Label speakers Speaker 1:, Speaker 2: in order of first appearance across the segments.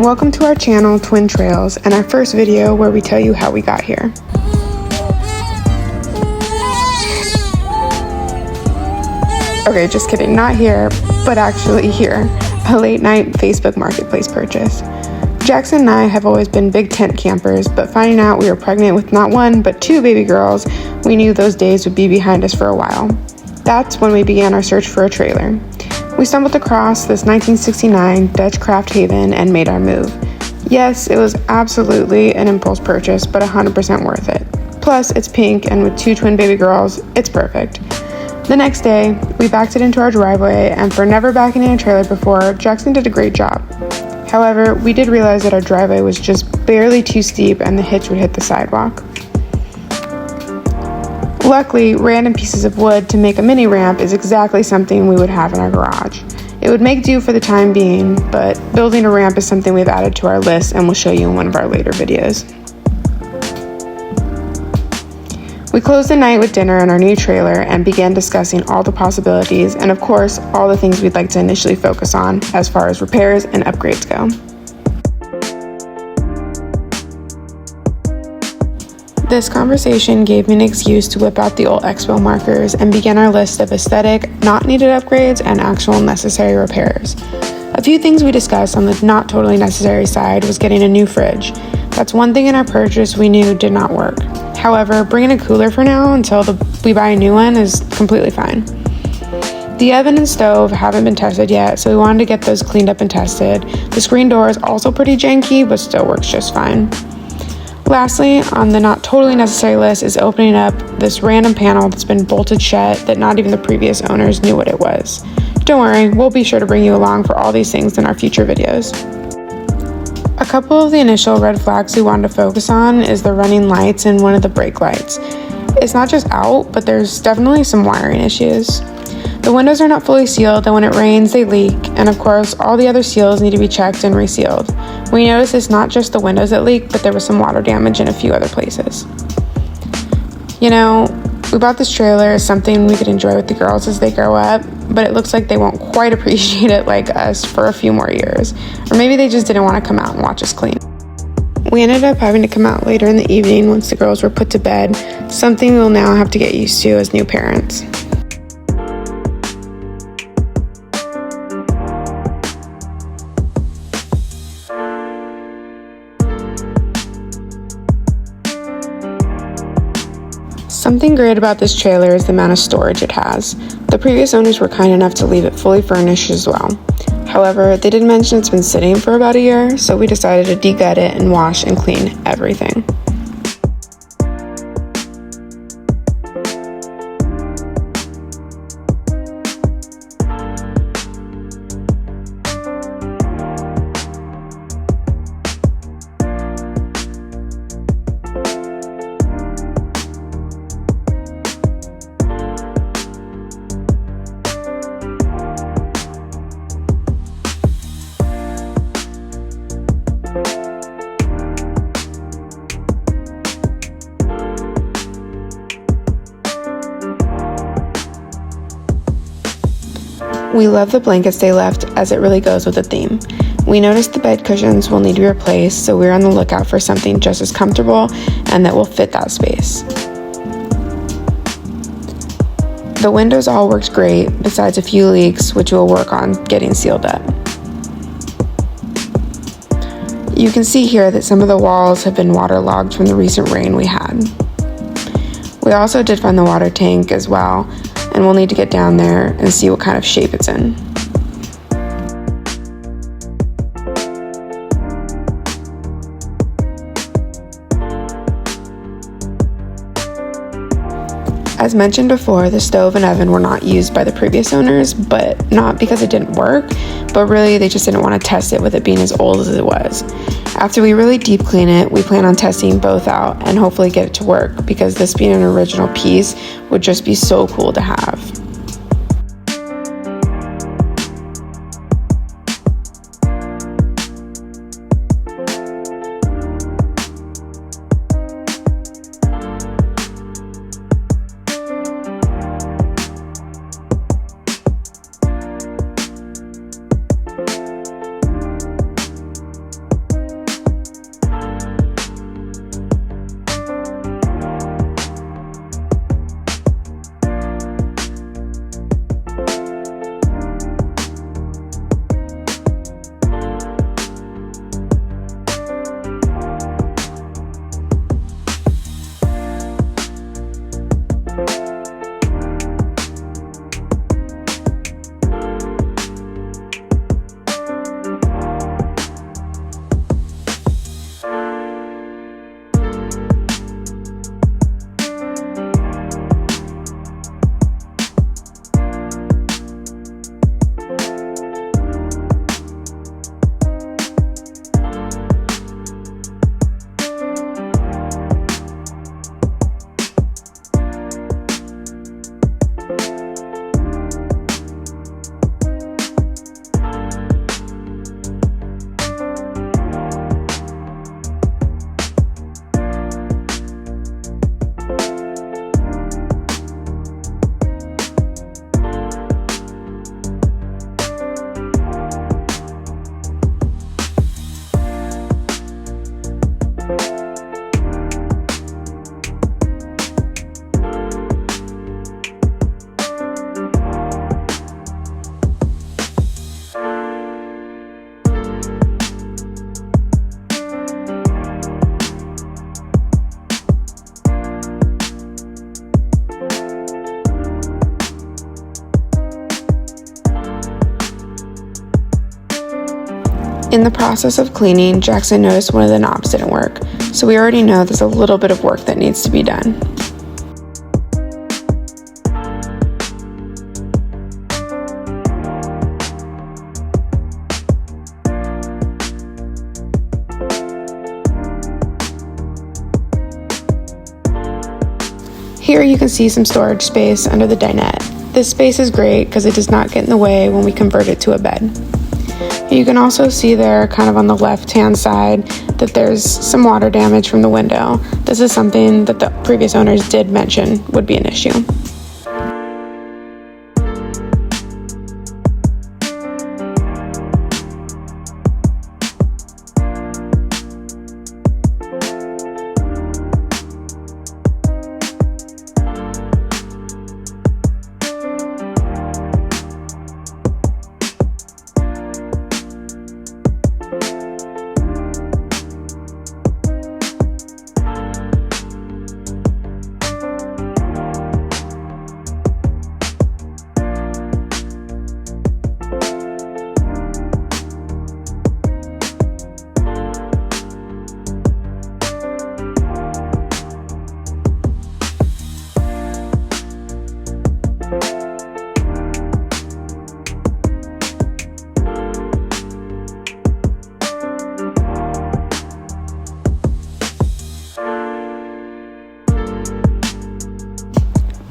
Speaker 1: Welcome to our channel, Twin Trails, and our first video where we tell you how we got here. Okay, just kidding, not here, but actually here, a late night Facebook Marketplace purchase. Jackson and I have always been big tent campers, but finding out we were pregnant with not one, but two baby girls, we knew those days would be behind us for a while. That's when we began our search for a trailer. We stumbled across this 1969 Dutch Craft Haven and made our move. Yes, it was absolutely an impulse purchase, but 100% worth it. Plus, it's pink, and with two twin baby girls, it's perfect. The next day, we backed it into our driveway, and for never backing in a trailer before, Jackson did a great job. However, we did realize that our driveway was just barely too steep and the hitch would hit the sidewalk. Luckily, random pieces of wood to make a mini ramp is exactly something we would have in our garage. It would make do for the time being, but building a ramp is something we've added to our list and we'll show you in one of our later videos. We closed the night with dinner in our new trailer and began discussing all the possibilities and, of course, all the things we'd like to initially focus on as far as repairs and upgrades go. This conversation gave me an excuse to whip out the old Expo markers and begin our list of aesthetic, not needed upgrades, and actual necessary repairs. A few things we discussed on the not totally necessary side was getting a new fridge. That's one thing in our purchase we knew did not work. However, bringing a cooler for now until we buy a new one is completely fine. The oven and stove haven't been tested yet, so we wanted to get those cleaned up and tested. The screen door is also pretty janky, but still works just fine. Lastly, on the not totally necessary list is opening up this random panel that's been bolted shut that not even the previous owners knew what it was. Don't worry, we'll be sure to bring you along for all these things in our future videos. A couple of the initial red flags we wanted to focus on is the running lights and one of the brake lights. It's not just out, but there's definitely some wiring issues. The windows are not fully sealed, and when it rains, they leak, and of course, all the other seals need to be checked and resealed. We noticed it's not just the windows that leak, but there was some water damage in a few other places. You know, we bought this trailer as something we could enjoy with the girls as they grow up, but it looks like they won't quite appreciate it like us for a few more years. Or maybe they just didn't want to come out and watch us clean. We ended up having to come out later in the evening once the girls were put to bed, something we'll now have to get used to as new parents. Something great about this trailer is the amount of storage it has. The previous owners were kind enough to leave it fully furnished as well. However, they did mention it's been sitting for about a year, so we decided to de-gut it and wash and clean everything. We love the blankets they left as it really goes with the theme. We noticed the bed cushions will need to be replaced, so we're on the lookout for something just as comfortable and that will fit that space. The windows all worked great, besides a few leaks, which we'll work on getting sealed up. You can see here that some of the walls have been waterlogged from the recent rain we had. We also did find the water tank as well, and we'll need to get down there and see what kind of shape it's in. As mentioned before, the stove and oven were not used by the previous owners, but not because it didn't work, but really they just didn't want to test it with it being as old as it was. After we really deep clean it, we plan on testing both out and hopefully get it to work, because this being an original piece would just be so cool to have. In the process of cleaning, Jackson noticed one of the knobs didn't work, so we already know there's a little bit of work that needs to be done. Here you can see some storage space under the dinette. This space is great because it does not get in the way when we convert it to a bed. You can also see there, kind of on the left-hand side, that there's some water damage from the window. This is something that the previous owners did mention would be an issue.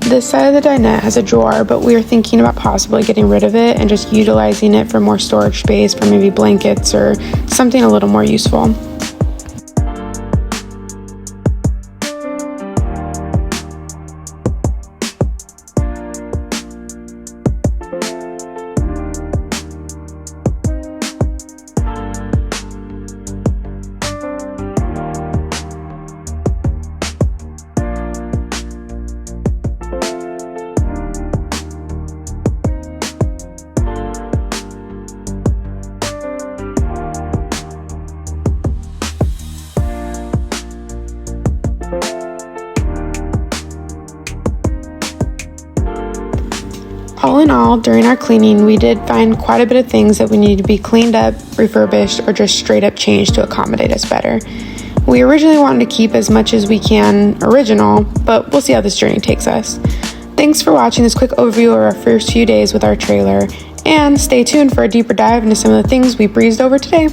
Speaker 1: This side of the dinette has a drawer, but we are thinking about possibly getting rid of it and just utilizing it for more storage space for maybe blankets or something a little more useful. All in all, during our cleaning, we did find quite a bit of things that we need to be cleaned up, refurbished, or just straight up changed to accommodate us better. We originally wanted to keep as much as we can original, but we'll see how this journey takes us. Thanks for watching this quick overview of our first few days with our trailer, and stay tuned for a deeper dive into some of the things we breezed over today.